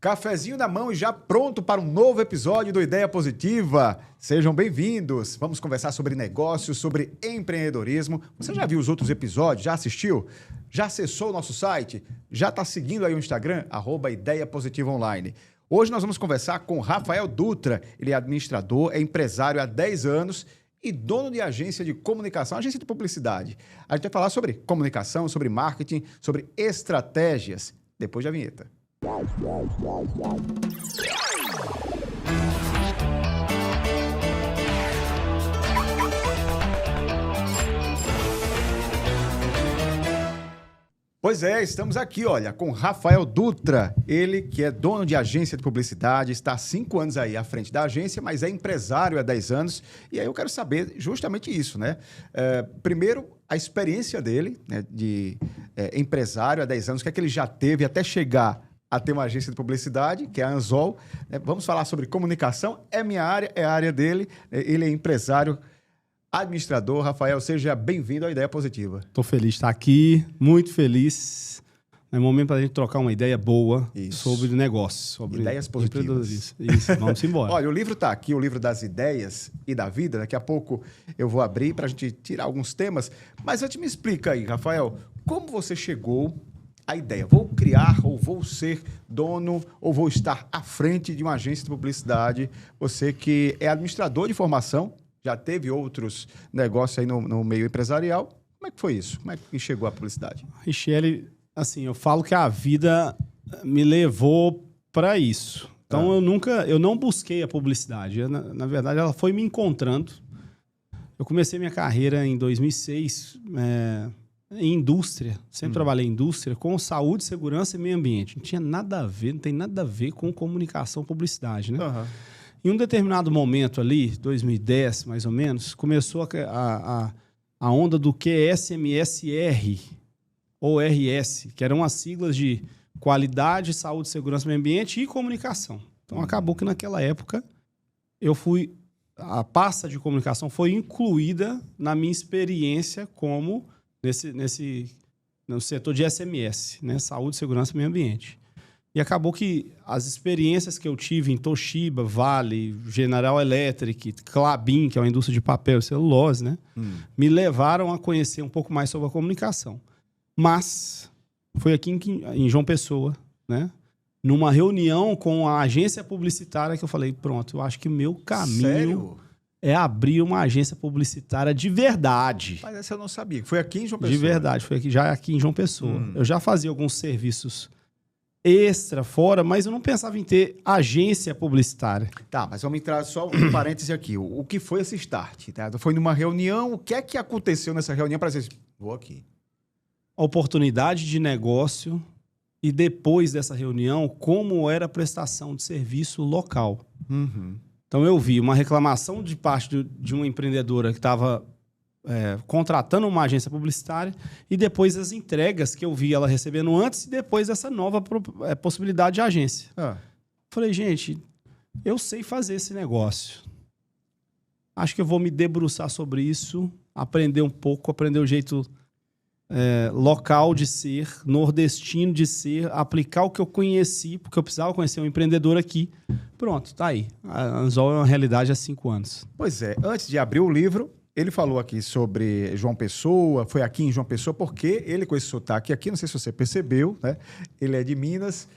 Cafezinho na mão e já pronto para um novo episódio do Ideia Positiva. Sejam bem-vindos. Vamos conversar sobre negócios, sobre empreendedorismo. Você já viu os outros episódios? Já assistiu? Já acessou o nosso site? Já está seguindo aí o Instagram? @Ideia Positiva Online. Hoje nós vamos conversar com Rafael Dutra. Ele é administrador, é empresário há 10 anos e dono de agência de comunicação, agência de publicidade. A gente vai falar sobre comunicação, sobre marketing, sobre estratégias. Depois da vinheta. Pois é, estamos aqui, olha, com Rafael Dutra, ele que é dono de agência de publicidade, está há 5 anos aí à frente da agência, mas é empresário há 10 anos, e aí eu quero saber justamente isso, né? Primeiro, a experiência dele, né, de empresário há 10 anos, o que é que ele já teve até chegar a ter uma agência de publicidade, que é a Anzol. Vamos falar sobre comunicação, é minha área, é a área dele, ele é empresário, administrador. Rafael, seja bem-vindo à Ideia Positiva. Estou feliz de estar aqui, muito feliz. É um momento para a gente trocar uma ideia boa sobre negócios, sobre ideias positivas. Isso, vamos embora. Olha, o livro está aqui, o livro das ideias e da vida. Daqui a pouco eu vou abrir para a gente tirar alguns temas. Mas antes me explica aí, Rafael, como você chegou à ideia? Vou criar ou vou ser dono ou vou estar à frente de uma agência de publicidade? Você que é administrador de formação, já teve outros negócios aí no meio empresarial. Como é que foi isso? Como é que chegou à publicidade? Richelle, assim, eu falo que a vida me levou para isso. Então, eu não busquei a publicidade. Na verdade, ela foi me encontrando. Eu comecei minha carreira em 2006 em indústria. Sempre trabalhei em indústria com saúde, segurança e meio ambiente. Não tinha nada a ver, não tem nada a ver com comunicação e publicidade, né? Em um determinado momento ali, 2010 mais ou menos, começou a onda do QSMSR, ou RS, que eram as siglas de qualidade, saúde, segurança, meio ambiente e comunicação. Então acabou que naquela época a pasta de comunicação foi incluída na minha experiência como no setor de SMS, né? Saúde, segurança e meio ambiente. E acabou que as experiências que eu tive em Toshiba, Vale, General Electric, Klabin, que é uma indústria de papel e celulose, né? Me levaram a conhecer um pouco mais sobre a comunicação. Mas foi aqui em João Pessoa, né? Numa reunião com a agência publicitária que eu falei, pronto, eu acho que o meu caminho é abrir uma agência publicitária de verdade. Mas essa eu não sabia. Foi aqui em João Pessoa? De verdade, foi aqui em João Pessoa. Eu já fazia alguns serviços extra, fora, mas eu não pensava em ter agência publicitária. Tá, mas vamos entrar só um parêntese aqui. O que foi esse start? Tá? Foi numa reunião, o que é que aconteceu nessa reunião para dizer, vou aqui? Oportunidade de negócio e depois dessa reunião, como era a prestação de serviço local. Então eu vi uma reclamação de parte de uma empreendedora que estava contratando uma agência publicitária e depois as entregas que eu vi ela recebendo antes e depois dessa nova possibilidade de agência. Falei, gente, eu sei fazer esse negócio. Acho que eu vou me debruçar sobre isso, aprender um pouco, aprender o jeito local de ser, nordestino de ser, aplicar o que eu conheci, porque eu precisava conhecer um empreendedor aqui. Pronto, tá aí. A Anzol é uma realidade há 5 anos. Pois é, antes de abrir o livro, ele falou aqui sobre João Pessoa, foi aqui em João Pessoa, porque ele com esse sotaque aqui, não sei se você percebeu, né? Ele é de Minas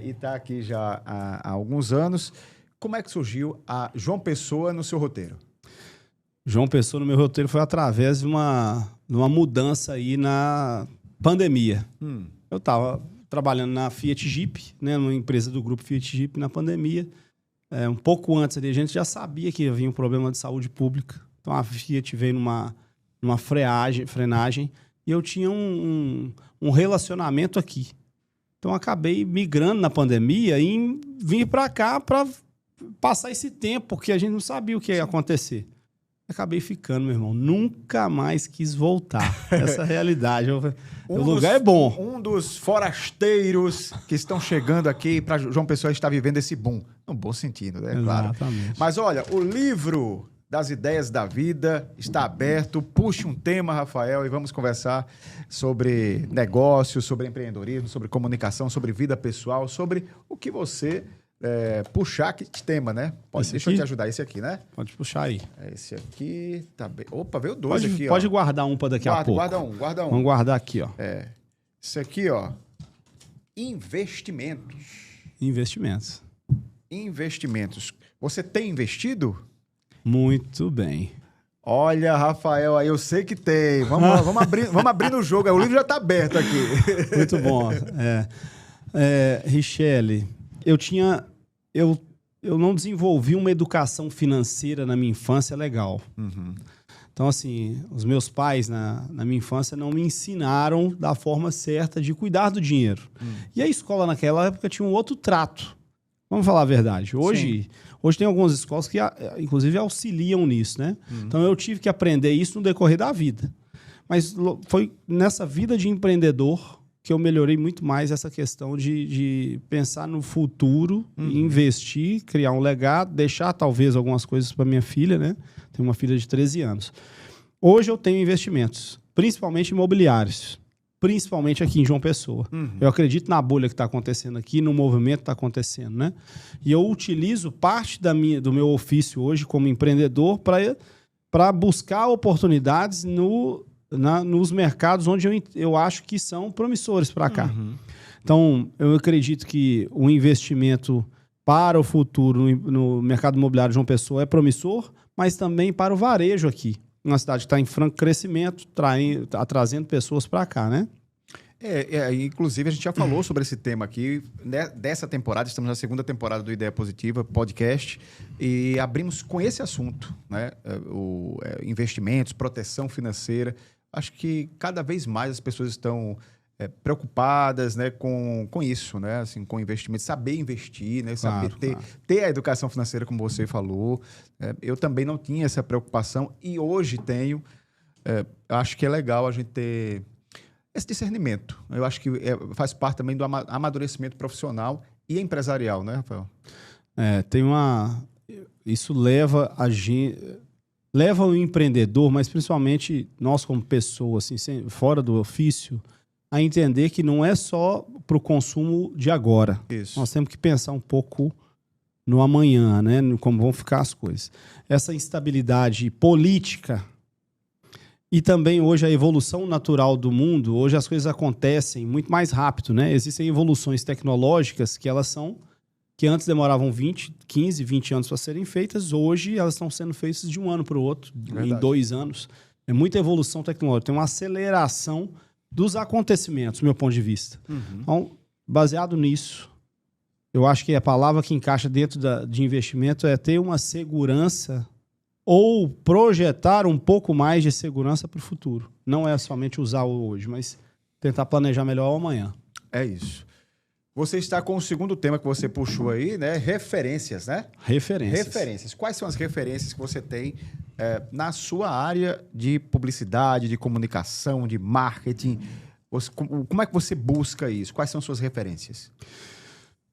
e está aqui já há alguns anos. Como é que surgiu a João Pessoa no seu roteiro? João Pessoa no meu roteiro foi através de uma mudança aí na pandemia. Eu estava trabalhando na Fiat Jeep, né, numa empresa do grupo Fiat Jeep na pandemia. Um pouco antes ali, a gente já sabia que havia um problema de saúde pública. Então a Fiat veio numa frenagem e eu tinha um relacionamento aqui. Então acabei migrando na pandemia e vim para cá para passar esse tempo, porque a gente não sabia o que ia acontecer. Acabei ficando, meu irmão. Nunca mais quis voltar. Essa é a realidade. O lugar é bom. Um dos forasteiros que estão chegando aqui para João Pessoa está vivendo esse boom. No bom sentido, né? Exatamente. Claro. Mas olha, o livro das ideias da vida, está aberto. Puxe um tema, Rafael, e vamos conversar sobre negócios, sobre empreendedorismo, sobre comunicação, sobre vida pessoal, sobre o que você puxar que tema, né? Deixa eu te ajudar. Esse aqui, né? Pode puxar aí. Esse aqui tá bem. Opa, veio dois aqui, Pode ó. guardar um para daqui a pouco. Guarda um. Vamos guardar aqui, ó. Esse aqui, ó. Investimentos. Você tem investido? Muito bem. Olha, Rafael, aí eu sei que tem. Vamos abrir no jogo. O livro já está aberto aqui. Muito bom. Richelle, eu não desenvolvi uma educação financeira na minha infância legal. Uhum. Então, assim, os meus pais na minha infância não me ensinaram da forma certa de cuidar do dinheiro. E a escola naquela época tinha um outro trato. Vamos falar a verdade. Hoje tem algumas escolas que, inclusive, auxiliam nisso, né? Então, eu tive que aprender isso no decorrer da vida. Mas foi nessa vida de empreendedor que eu melhorei muito mais essa questão de pensar no futuro, investir, criar um legado, deixar, talvez, algumas coisas para minha filha, né? Tenho uma filha de 13 anos. Hoje eu tenho investimentos, principalmente imobiliários. Principalmente aqui em João Pessoa. Eu acredito na bolha que está acontecendo aqui, no movimento que está acontecendo, né? E eu utilizo parte do meu ofício hoje como empreendedor para buscar oportunidades nos mercados onde eu acho que são promissores para cá. Então, eu acredito que o investimento para o futuro no mercado imobiliário de João Pessoa é promissor, mas também para o varejo aqui. Uma cidade que está em franco crescimento, trazendo pessoas para cá, né? Inclusive, a gente já falou sobre esse tema aqui, né, dessa temporada. Estamos na segunda temporada do Ideia Positiva podcast e abrimos com esse assunto, né? Investimentos, proteção financeira. Acho que cada vez mais as pessoas estão preocupadas, né, com isso, né, assim, com investimento, saber investir, né, saber ter a educação financeira, como você falou. Eu também não tinha essa preocupação e hoje tenho. Acho que é legal a gente ter esse discernimento. Eu acho que faz parte também do amadurecimento profissional e empresarial, né, Rafael? Isso leva o empreendedor, mas principalmente nós como pessoas, assim, fora do ofício, a entender que não é só para o consumo de agora. Isso. Nós temos que pensar um pouco no amanhã, né? Como vão ficar as coisas. Essa instabilidade política e também hoje a evolução natural do mundo, hoje as coisas acontecem muito mais rápido, né? Existem evoluções tecnológicas que antes demoravam 15, 20 anos para serem feitas, hoje elas estão sendo feitas de um ano para o outro, em 2 anos. É muita evolução tecnológica, tem uma aceleração dos acontecimentos, do meu ponto de vista. Então, baseado nisso, eu acho que a palavra que encaixa dentro de investimento é ter uma segurança ou projetar um pouco mais de segurança para o futuro. Não é somente usar o hoje, mas tentar planejar melhor o amanhã. É isso. Você está com o segundo tema que você puxou aí, né? Referências, né? Referências. Quais são as referências que você tem na sua área de publicidade, de comunicação, de marketing? Como é que você busca isso? Quais são suas referências?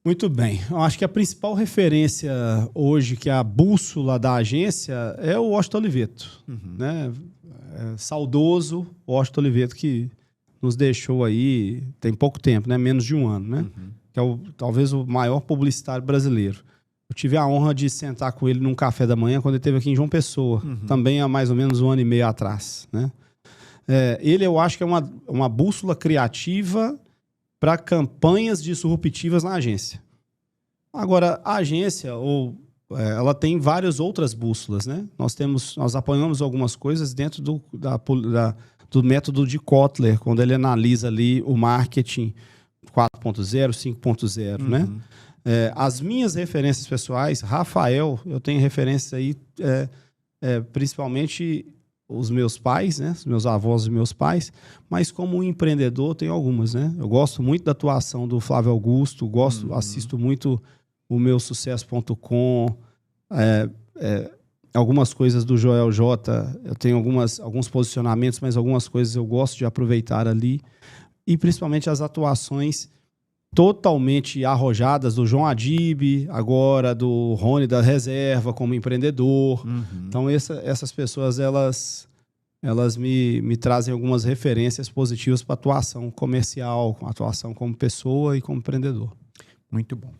Muito bem. Eu acho que a principal referência hoje, que é a bússola da agência, é o Washington Oliveto. Né? Saudoso Washington Oliveto, que nos deixou aí tem pouco tempo, né? Menos de um ano, né? Que é talvez o maior publicitário brasileiro. Eu tive a honra de sentar com ele num café da manhã quando ele esteve aqui em João Pessoa, também há mais ou menos 1 ano e meio atrás, né? Ele, eu acho que é uma bússola criativa para campanhas disruptivas na agência. Agora, a agência, ela tem várias outras bússolas, né? Nós apoiamos algumas coisas dentro do método de Kotler, quando ele analisa ali o marketing 4.0, 5.0, né? As minhas referências pessoais, Rafael, eu tenho referências aí, principalmente os meus pais, né? Os meus avós e meus pais, mas como empreendedor tenho algumas, né? Eu gosto muito da atuação do Flávio Augusto, assisto muito o meu sucesso.com, algumas coisas do Joel J, eu tenho alguns posicionamentos, mas algumas coisas eu gosto de aproveitar ali, e principalmente as atuações totalmente arrojadas, do João Adib, agora do Rony da Reserva como empreendedor. Então, essas pessoas, elas me trazem algumas referências positivas para atuação comercial, atuação como pessoa e como empreendedor. Muito bom.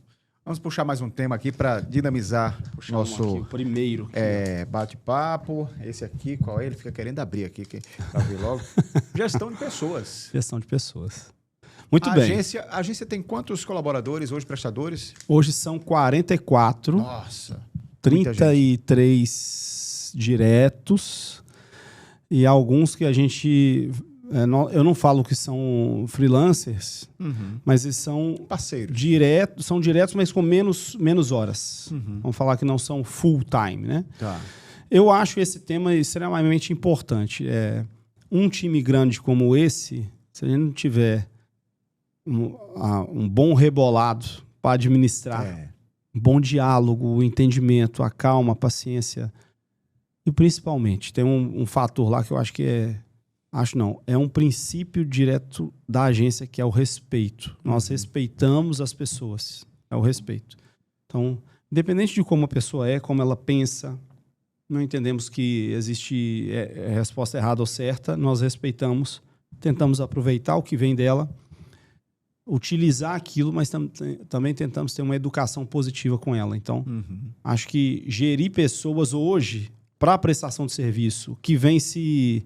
Vamos puxar mais um tema aqui para dinamizar o nosso aqui, o primeiro bate-papo. Esse aqui, qual é? Ele fica querendo abrir aqui para ver logo. Gestão de pessoas. Gestão de pessoas. Muito bem. A agência tem quantos colaboradores hoje, prestadores? Hoje são 44. Nossa. 33 diretos e alguns que a gente... eu não falo que são freelancers, mas eles são parceiros. São diretos, mas com menos horas. Vamos falar que não são full time, né? Tá. Eu acho esse tema extremamente importante. Um time grande como esse, se a gente não tiver um bom rebolado para administrar, um bom diálogo, o entendimento, a calma, a paciência, e principalmente tem um fator lá que eu acho que é um princípio direto da agência, que é o respeito. Nós respeitamos as pessoas. É o respeito. Então, independente de como a pessoa é, como ela pensa, não entendemos que existe resposta errada ou certa, nós respeitamos, tentamos aproveitar o que vem dela, utilizar aquilo, mas também tentamos ter uma educação positiva com ela. Então, acho que gerir pessoas hoje para a prestação de serviço que vem se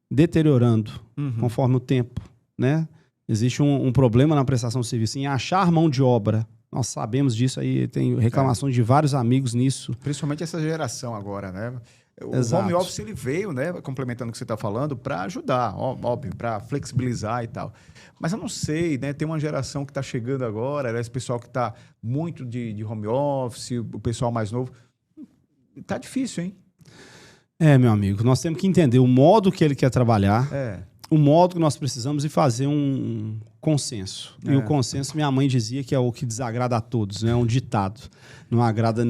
deteriorando conforme o tempo, né? Existe um problema na prestação de serviço em achar mão de obra. Nós sabemos disso aí, tem reclamações de vários amigos nisso. Principalmente essa geração agora, né? O Exato. home office ele veio, né, complementando o que você está falando, para ajudar, óbvio, para flexibilizar e tal. Mas eu não sei, né? Tem uma geração que está chegando agora, né, esse pessoal que está muito de home office, o pessoal mais novo. Tá difícil, hein? Meu amigo, nós temos que entender o modo que ele quer trabalhar, o modo que nós precisamos e fazer um consenso. E o consenso, minha mãe dizia que é o que desagrada a todos, né? É um ditado. Não agrada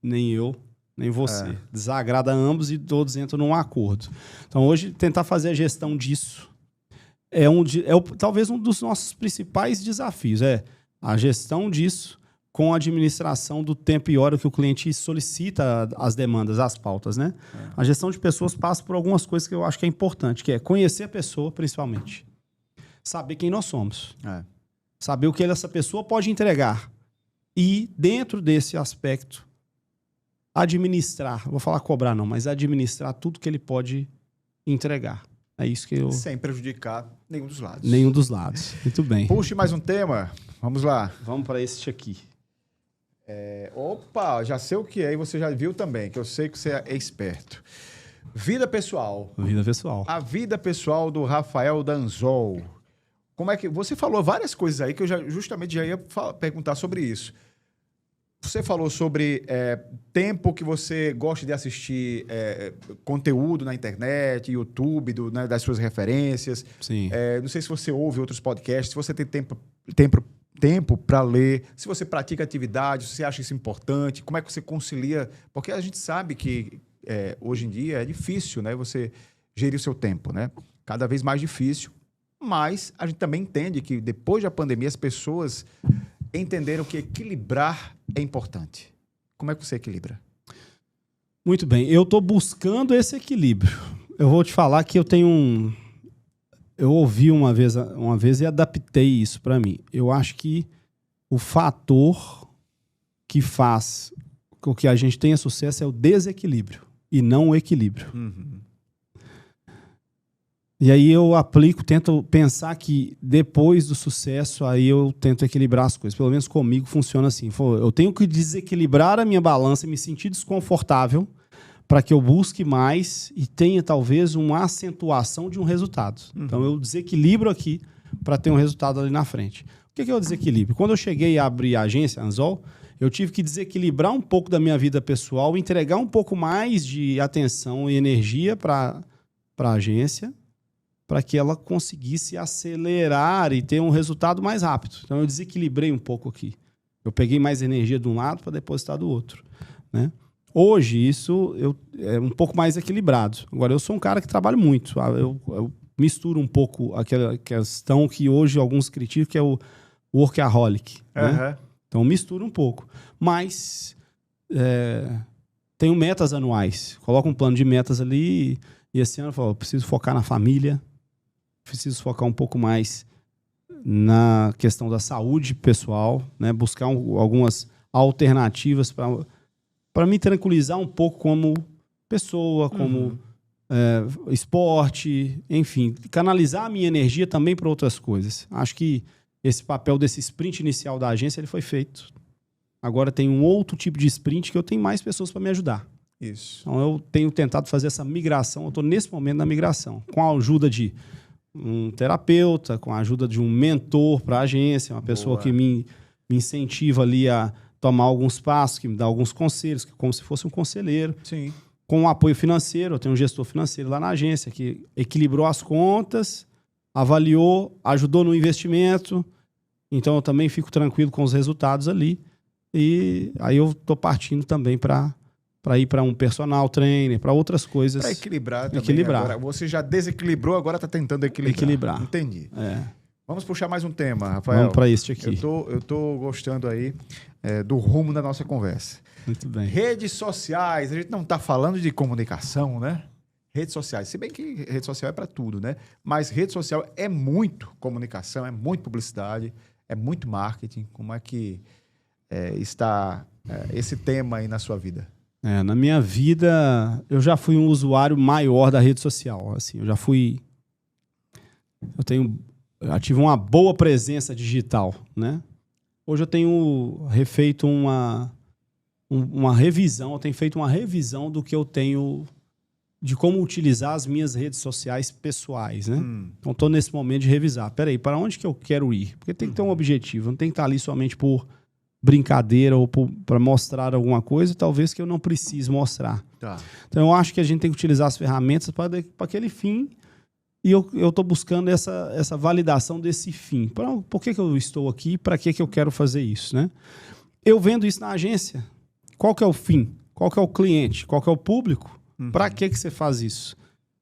nem eu, nem você. Desagrada a ambos e todos entram num acordo. Então, hoje, tentar fazer a gestão disso talvez um dos nossos principais desafios. A gestão disso com a administração do tempo e hora que o cliente solicita as demandas, as pautas, né? A gestão de pessoas passa por algumas coisas que eu acho que é importante, que é conhecer a pessoa, principalmente. Saber quem nós somos. Saber o que essa pessoa pode entregar. E, dentro desse aspecto, administrar, vou falar cobrar não, mas administrar tudo que ele pode entregar. É isso que eu... Sem prejudicar nenhum dos lados. Nenhum dos lados. Muito bem. Puxe mais um tema. Vamos lá. Vamos para este aqui. Opa, já sei o que é e você já viu também, que eu sei que você é esperto. Vida pessoal. Vida pessoal. A vida pessoal do Rafael Danzol. Como é que... Você falou várias coisas aí que eu justamente já ia perguntar sobre isso. Você falou sobre tempo que você gosta de assistir conteúdo na internet, YouTube, né, das suas referências. Sim. Não sei se você ouve outros podcasts, se você tem tempo para ler, se você pratica atividade, se você acha isso importante, como é que você concilia? Porque a gente sabe que hoje em dia é difícil, né, você gerir o seu tempo, né? Cada vez mais difícil, mas a gente também entende que depois da pandemia as pessoas entenderam que equilibrar é importante. Como é que você equilibra? Muito bem, eu estou buscando esse equilíbrio. Eu vou te falar que eu ouvi uma vez e adaptei isso para mim. Eu acho que o fator que faz com que a gente tenha sucesso é o desequilíbrio e não o equilíbrio. E aí eu tento pensar que depois do sucesso, aí eu tento equilibrar as coisas. Pelo menos comigo funciona assim. Eu tenho que desequilibrar a minha balança e me sentir desconfortável para que eu busque mais e tenha talvez uma acentuação de um resultado. Então eu desequilibro aqui para ter um resultado ali na frente. O que é o desequilíbrio? Quando eu cheguei a abrir a agência Anzol, eu tive que desequilibrar um pouco da minha vida pessoal, entregar um pouco mais de atenção e energia para a agência, para que ela conseguisse acelerar e ter um resultado mais rápido. Então, eu desequilibrei um pouco aqui. Eu peguei mais energia de um lado para depositar do outro, né? Hoje, isso é um pouco mais equilibrado. Agora, eu sou um cara que trabalha muito. Eu misturo um pouco aquela questão que hoje alguns criticam, que é workaholic. Aham. Né? Então, mistura um pouco. Mas tenho metas anuais. Coloco um plano de metas ali e esse ano eu falo, preciso focar na família, preciso focar um pouco mais na questão da saúde pessoal, né? Buscar algumas alternativas para me tranquilizar um pouco como pessoa, como esporte, enfim, canalizar a minha energia também para outras coisas. Acho que esse papel desse sprint inicial da agência ele foi feito. Agora tem um outro tipo de sprint que eu tenho mais pessoas para me ajudar. Isso. Então eu tenho tentado fazer essa migração, eu estou nesse momento na migração, com a ajuda de um terapeuta, com a ajuda de um mentor para a agência, uma pessoa que me incentiva ali a tomar alguns passos, que me dá alguns conselhos, como se fosse um conselheiro. Sim. Com o apoio financeiro, eu tenho um gestor financeiro lá na agência que equilibrou as contas, avaliou, ajudou no investimento. Então eu também fico tranquilo com os resultados ali. E aí eu estou partindo também para ir para um personal trainer, para outras coisas. Para equilibrar também. Equilibrar. Agora, você já desequilibrou, agora está tentando equilibrar. Entendi. Vamos puxar mais um tema, Rafael. Vamos para este aqui. Eu tô gostando aí do rumo da nossa conversa. Muito bem. Redes sociais. A gente não está falando de comunicação, né? Redes sociais. Se bem que rede social é para tudo, né? Mas rede social é muito comunicação, é muito publicidade, é muito marketing. Como é que está esse tema aí na sua vida? Na minha vida, eu já fui um usuário maior da rede social. Assim, eu já tive uma boa presença digital, né? Hoje eu tenho refeito uma revisão, eu tenho feito uma revisão do que eu tenho, de como utilizar as minhas redes sociais pessoais, né? Então, estou nesse momento de revisar. Peraí, para onde que eu quero ir? Porque tem que ter um objetivo, não tem que estar ali somente por brincadeira ou para mostrar alguma coisa, talvez que eu não precise mostrar. Tá. Então, eu acho que a gente tem que utilizar as ferramentas para aquele fim e eu estou buscando essa validação desse fim. Por que eu estou aqui? Para que eu quero fazer isso, né? Eu vendo isso na agência, qual que é o fim? Qual que é o cliente? Qual que é o público? Para que você faz isso?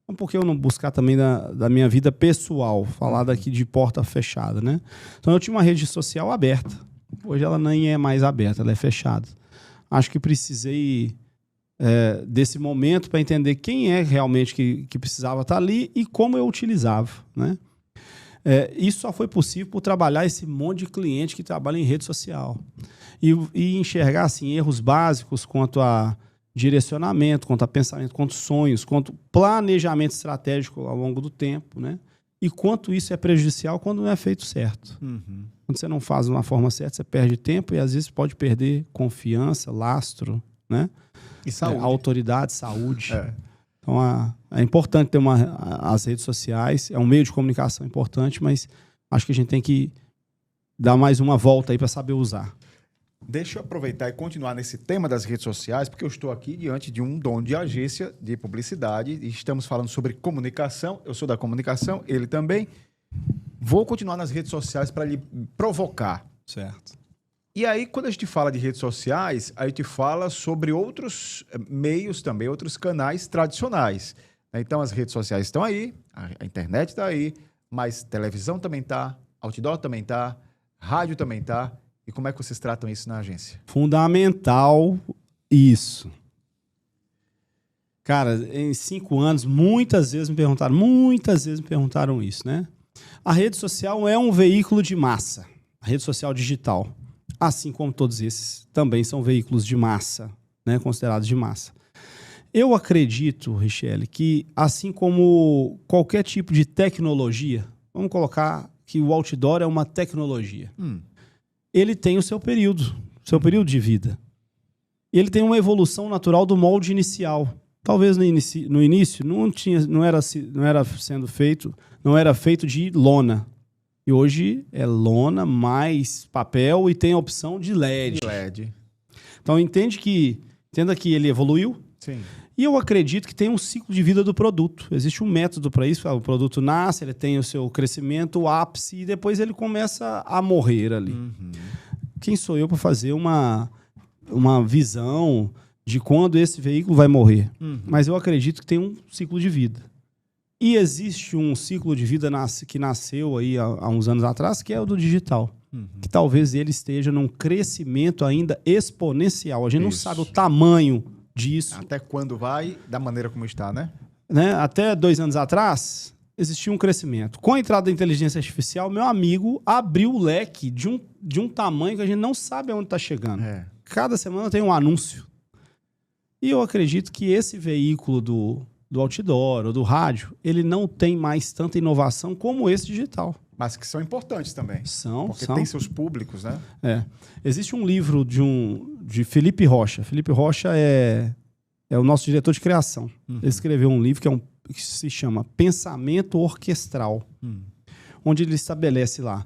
Então, por que eu não buscar também da minha vida pessoal? Falar daqui de porta fechada, né? Então, eu tinha uma rede social aberta. Hoje ela nem é mais aberta, ela é fechada. Acho que precisei desse momento para entender quem é realmente que precisava estar ali e como eu utilizava, né? Isso só foi possível por trabalhar esse monte de cliente que trabalha em rede social. E enxergar assim, erros básicos quanto a direcionamento, quanto a pensamento, quanto sonhos, quanto planejamento estratégico ao longo do tempo, né? E quanto isso é prejudicial quando não é feito certo. Quando você não faz de uma forma certa, você perde tempo e às vezes pode perder confiança, lastro, né? E saúde. Autoridade, saúde. Então é importante ter as redes sociais, é um meio de comunicação importante, mas acho que a gente tem que dar mais uma volta aí para saber usar. Deixa eu aproveitar e continuar nesse tema das redes sociais, porque eu estou aqui diante de um dono de agência de publicidade e estamos falando sobre comunicação. Eu sou da comunicação, ele também. Vou continuar nas redes sociais para lhe provocar. Certo. E aí, quando a gente fala de redes sociais, a gente fala sobre outros meios também, outros canais tradicionais. Então, as redes sociais estão aí, a internet está aí, mas televisão também está, outdoor também está, rádio também está. E como é que vocês tratam isso na agência? Fundamental isso. Cara, em 5 anos, muitas vezes me perguntaram isso, né? A rede social é um veículo de massa. A rede social digital, assim como todos esses, também são veículos de massa, né? Considerados de massa. Eu acredito, Richelle, que assim como qualquer tipo de tecnologia, vamos colocar que o outdoor é uma tecnologia. Ele tem o seu período de vida. E ele tem uma evolução natural do molde inicial. Talvez no início não era feito de lona. E hoje é lona mais papel e tem a opção de LED. Então entenda que ele evoluiu. Sim. E eu acredito que tem um ciclo de vida do produto. Existe um método para isso. O produto nasce, ele tem o seu crescimento, o ápice, e depois ele começa a morrer ali. Quem sou eu para fazer uma visão de quando esse veículo vai morrer? Mas eu acredito que tem um ciclo de vida. E existe um ciclo de vida que nasceu aí há uns anos atrás, que é o do digital. Que talvez ele esteja num crescimento ainda exponencial. A gente não sabe o tamanho disso. Até quando vai, da maneira como está, né? Até 2 anos atrás, existia um crescimento. Com a entrada da inteligência artificial, meu amigo abriu o leque de um tamanho que a gente não sabe aonde está chegando. Cada semana tem um anúncio. E eu acredito que esse veículo do outdoor ou do rádio, ele não tem mais tanta inovação como esse digital. Mas que são importantes também. Porque tem seus públicos, né? Existe um livro de Felipe Rocha. Felipe Rocha é o nosso diretor de criação. Ele escreveu um livro que se chama Pensamento Orquestral, onde ele estabelece lá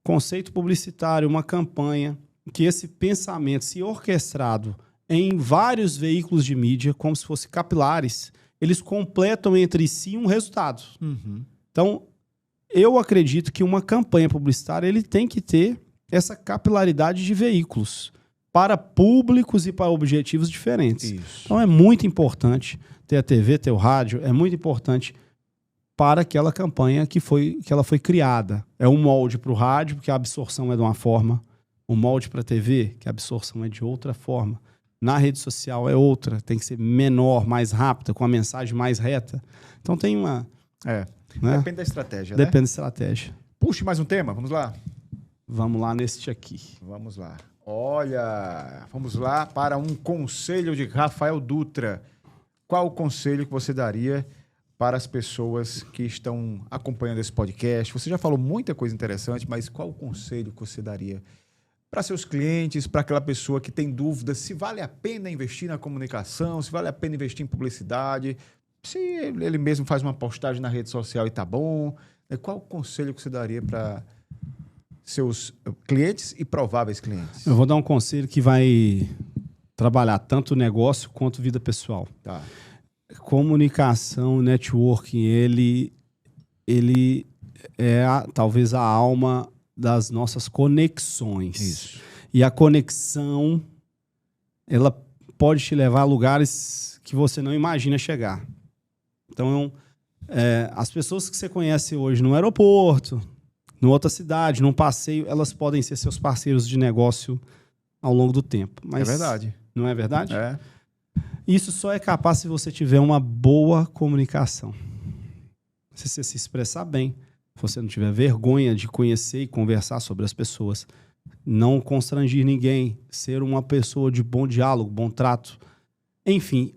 conceito publicitário, uma campanha, que esse pensamento, se orquestrado em vários veículos de mídia, como se fossem capilares, eles completam entre si um resultado. Então, eu acredito que uma campanha publicitária ele tem que ter essa capilaridade de veículos para públicos e para objetivos diferentes. Isso. Então, é muito importante ter a TV, ter o rádio, é muito importante para aquela campanha que ela foi criada. É um molde para o rádio, porque a absorção é de uma forma, um molde para a TV, que a absorção é de outra forma. Na rede social é outra, tem que ser menor, mais rápida, com a mensagem mais reta. Então tem uma... Né? Depende da estratégia, Depende da estratégia. Puxe mais um tema, vamos lá? Vamos lá neste aqui. Vamos lá. Olha, vamos lá para um conselho de Rafael Dutra. Qual o conselho que você daria para as pessoas que estão acompanhando esse podcast? Você já falou muita coisa interessante, mas qual o conselho que você daria para seus clientes, para aquela pessoa que tem dúvidas se vale a pena investir na comunicação, se vale a pena investir em publicidade, se ele mesmo faz uma postagem na rede social e tá bom? Qual o conselho que você daria para seus clientes e prováveis clientes? Eu vou dar um conselho que vai trabalhar tanto negócio quanto vida pessoal. Tá. Comunicação, networking, ele é talvez a alma das nossas conexões. Isso. E a conexão, ela pode te levar a lugares que você não imagina chegar. Então, as pessoas que você conhece hoje no aeroporto, em outra cidade, num passeio, elas podem ser seus parceiros de negócio ao longo do tempo. Mas é verdade. Não é verdade? É. Isso só é capaz se você tiver uma boa comunicação. Se você se expressar bem, se você não tiver vergonha de conhecer e conversar sobre as pessoas, não constrangir ninguém, ser uma pessoa de bom diálogo, bom trato. Enfim,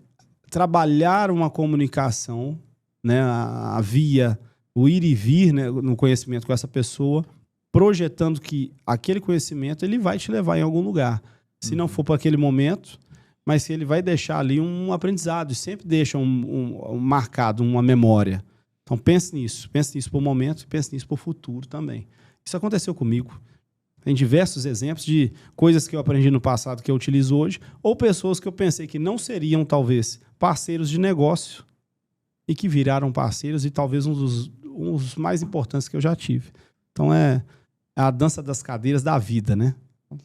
trabalhar uma comunicação, né, a via, o ir e vir, né, no conhecimento com essa pessoa, projetando que aquele conhecimento ele vai te levar em algum lugar. Se não for para aquele momento, mas que ele vai deixar ali um aprendizado, e sempre deixa um marcado, uma memória. Então pense nisso por momento e pense nisso por futuro também. Isso aconteceu comigo. Tem diversos exemplos de coisas que eu aprendi no passado que eu utilizo hoje, ou pessoas que eu pensei que não seriam, talvez, parceiros de negócio e que viraram parceiros e talvez um dos mais importantes que eu já tive. Então é a dança das cadeiras da vida, né?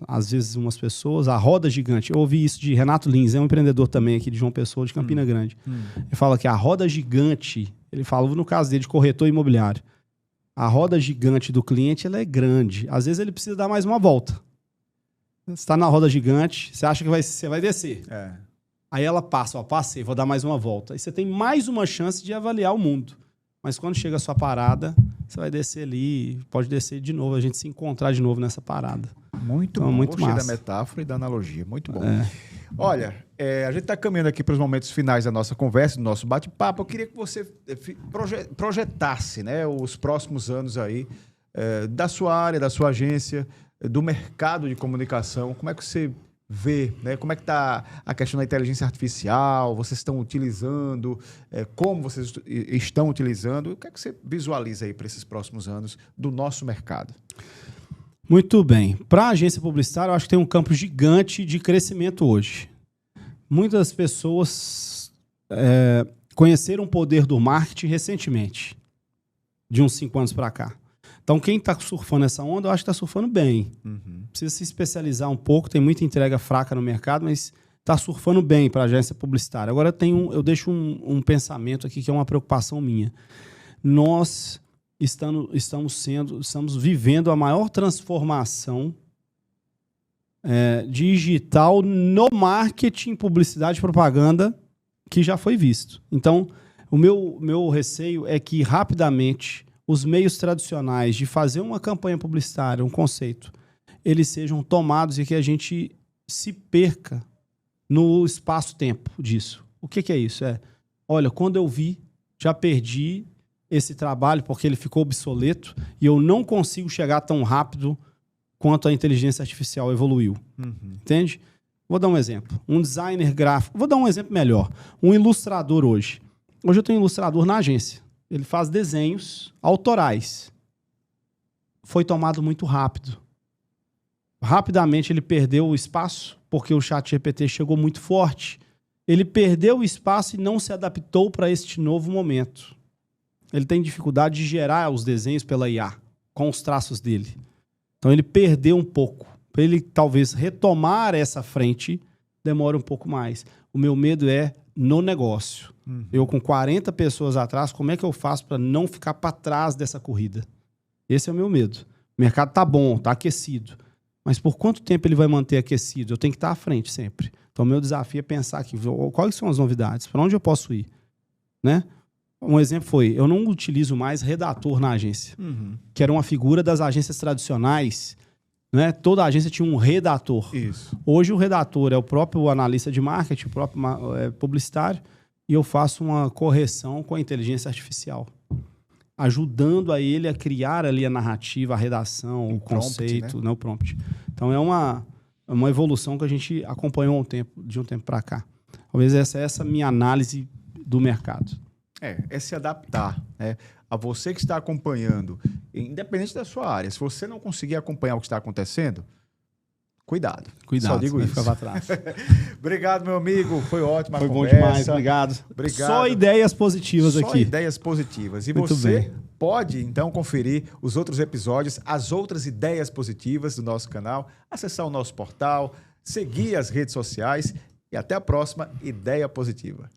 Às vezes umas pessoas, a roda gigante. Eu ouvi isso de Renato Lins, é um empreendedor também aqui de João Pessoa, de Campina Grande. Ele fala que a roda gigante, ele fala no caso dele de corretor imobiliário, a roda gigante do cliente ela é grande. Às vezes ele precisa dar mais uma volta. Você está na roda gigante, você acha que você vai descer. Aí ela passa, passei, vou dar mais uma volta. Aí você tem mais uma chance de avaliar o mundo. Mas quando chega a sua parada, você vai descer ali, pode descer de novo, a gente se encontrar de novo nessa parada. Muito então, bom, muito gostei massa. da metáfora e da analogia, muito bom. Olha, a gente está caminhando aqui para os momentos finais da nossa conversa, do nosso bate-papo. Eu queria que você projetasse, né, os próximos anos aí da sua área, da sua agência, do mercado de comunicação. Como é que você vê, né? Como é que está a questão da inteligência artificial? Vocês estão utilizando? Como vocês estão utilizando? O que é que você visualiza aí para esses próximos anos do nosso mercado? Muito bem. Para a agência publicitária, eu acho que tem um campo gigante de crescimento hoje. Muitas pessoas conheceram o poder do marketing recentemente, de uns 5 anos para cá. Então, quem está surfando essa onda, eu acho que está surfando bem. Precisa se especializar um pouco, tem muita entrega fraca no mercado, mas está surfando bem para a agência publicitária. Agora eu deixo um pensamento aqui que é uma preocupação minha. Nós estamos vivendo a maior transformação digital no marketing, publicidade e propaganda que já foi visto. Então, o meu receio é que rapidamente os meios tradicionais de fazer uma campanha publicitária, um conceito, eles sejam tomados e que a gente se perca no espaço-tempo disso. O que é isso? Olha, quando eu vi, já perdi esse trabalho porque ele ficou obsoleto e eu não consigo chegar tão rápido quanto a inteligência artificial evoluiu. Entende? Vou dar um exemplo. Um designer gráfico. Vou dar um exemplo melhor. Um ilustrador hoje. Hoje eu tenho um ilustrador na agência. Ele faz desenhos autorais. Foi tomado muito rápido. Rapidamente ele perdeu o espaço, porque o ChatGPT chegou muito forte. Ele perdeu o espaço e não se adaptou para este novo momento. Ele tem dificuldade de gerar os desenhos pela IA, com os traços dele. Então ele perdeu um pouco. Para ele talvez retomar essa frente, demora um pouco mais. O meu medo é no negócio. Eu com 40 pessoas atrás, como é que eu faço para não ficar para trás dessa corrida? Esse é o meu medo. O mercado tá bom, tá aquecido. Mas por quanto tempo ele vai manter aquecido? Eu tenho que estar à frente sempre. Então o meu desafio é pensar aqui, quais são as novidades? Para onde eu posso ir? Né? Um exemplo foi, eu não utilizo mais redator na agência, que era uma figura das agências tradicionais. Né? Toda agência tinha um redator. Isso. Hoje o redator é o próprio analista de marketing, o próprio publicitário, e eu faço uma correção com a inteligência artificial, ajudando a ele a criar ali a narrativa, a redação, o conceito, né? O prompt. Então é uma evolução que a gente acompanhou de um tempo para cá. Talvez essa minha análise do mercado. É se adaptar, né? A você que está acompanhando, independente da sua área. Se você não conseguir acompanhar o que está acontecendo, cuidado. Cuidado, só digo isso. Fica para trás. Obrigado, meu amigo. Foi ótimo a conversa. Foi bom demais, obrigado. Obrigado. Só ideias positivas aqui. Só ideias positivas. E Muito você bem. pode, então, conferir os outros episódios, as outras ideias positivas do nosso canal, acessar o nosso portal, seguir as redes sociais e até a próxima Ideia Positiva.